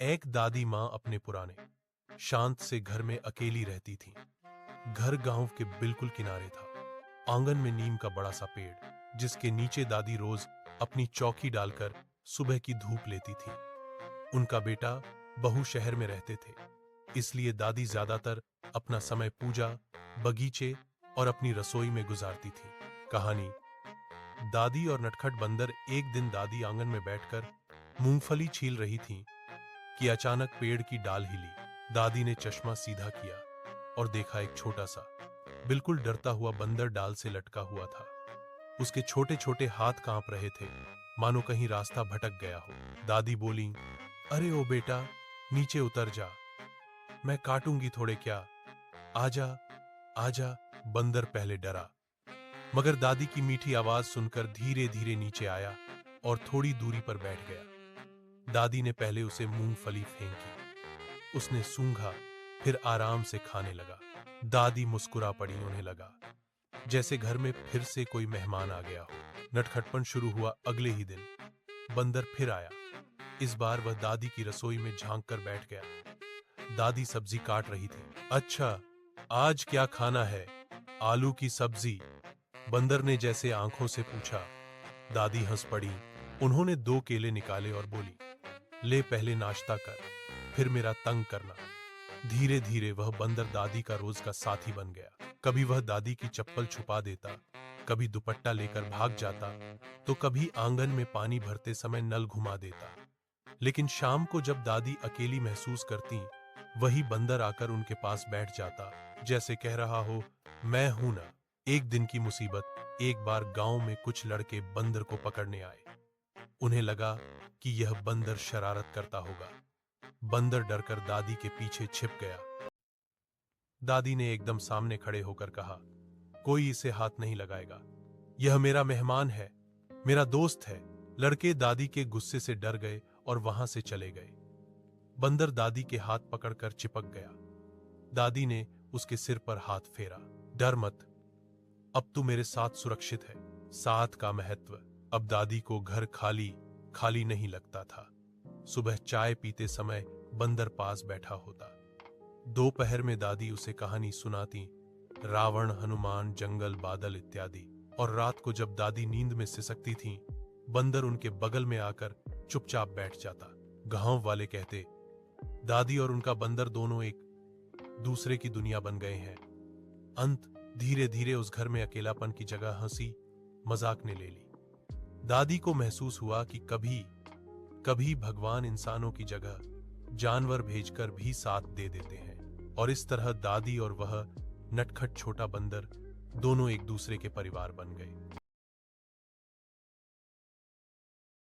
एक दादी माँ अपने पुराने शांत से घर में अकेली रहती थी। घर गांव के बिल्कुल किनारे था। आंगन में नीम का बड़ा सा पेड़, जिसके नीचे दादी रोज अपनी चौकी डालकर सुबह की धूप लेती थी। उनका बेटा बहू शहर में रहते थे, इसलिए दादी ज्यादातर अपना समय पूजा, बगीचे और अपनी रसोई में गुजारती थी। कहानी। दादी और नटखट बंदर। एक दिन दादी आंगन में बैठकर मूंगफली छील रही थीं कि अचानक पेड़ की डाल हिली। दादी ने चश्मा सीधा किया और देखा एक छोटा सा, बिल्कुल डरता हुआ बंदर डाल से लटका हुआ था। उसके छोटे छोटे हाथ कांप रहे थे, मानो कहीं रास्ता भटक गया हो। दादी बोली, अरे ओ बेटा, नीचे उतर जा, मैं काटूंगी थोड़े क्या, आजा आजा। बंदर पहले डरा, मगर दादी की मीठी आवाज सुनकर धीरे धीरे नीचे आया और थोड़ी दूरी पर बैठ गया। दादी ने पहले उसे मूंगफली फेंकी, उसने सूंघा, फिर आराम से खाने लगा। दादी मुस्कुरा पड़ी। उन्हें लगा जैसे घर में फिर से कोई मेहमान आ गया हो। नटखटपन शुरू हुआ अगले ही दिन। बंदर फिर आया। इस बार वह दादी की रसोई में झांक कर बैठ गया। दादी सब्जी काट रही थी। अच्छा, आज क्या खाना है? आलू की सब्जी, बंदर ने जैसे आंखों से पूछा। दादी हंस पड़ी। उन्होंने 2 केले निकाले और बोली, ले पहले नाश्ता कर, फिर मेरा तंग करना। धीरे धीरे वह बंदर दादी का रोज का साथी बन गया। कभी वह दादी की चप्पल छुपा देता, कभी दुपट्टा लेकर भाग जाता, तो कभी आंगन में पानी भरते समय नल घुमा देता। लेकिन शाम को जब दादी अकेली महसूस करती, वही बंदर आकर उनके पास बैठ जाता, जैसे कह रहा हो, मैं हूं ना। एक दिन की मुसीबत। एक बार गांव में कुछ लड़के बंदर को पकड़ने आए। उन्हें लगा कि यह बंदर शरारत करता होगा। बंदर डरकर दादी के पीछे छिप गया। दादी ने एकदम सामने खड़े होकर कहा, कोई इसे हाथ नहीं लगाएगा, यह मेरा मेहमान है, मेरा दोस्त है। लड़के दादी के गुस्से से डर गए और वहां से चले गए। बंदर दादी के हाथ पकड़कर चिपक गया। दादी ने उसके सिर पर हाथ फेरा। डर मत, अब तू मेरे साथ सुरक्षित है। साथ का महत्व। अब दादी को घर खाली खाली नहीं लगता था। सुबह चाय पीते समय बंदर पास बैठा होता। दोपहर में दादी उसे कहानी सुनाती, रावण, हनुमान, जंगल, बादल इत्यादि। और रात को जब दादी नींद में सिसकती थीं, बंदर उनके बगल में आकर चुपचाप बैठ जाता। गांव वाले कहते, दादी और उनका बंदर दोनों एक दूसरे की दुनिया बन गए हैं। अंत। धीरे धीरे उस घर में अकेलापन की जगह हंसी मजाक ने ले ली। दादी को महसूस हुआ कि कभी कभी भगवान इंसानों की जगह जानवर भेजकर भी साथ दे देते हैं। और इस तरह दादी और वह नटखट छोटा बंदर दोनों एक दूसरे के परिवार बन गए।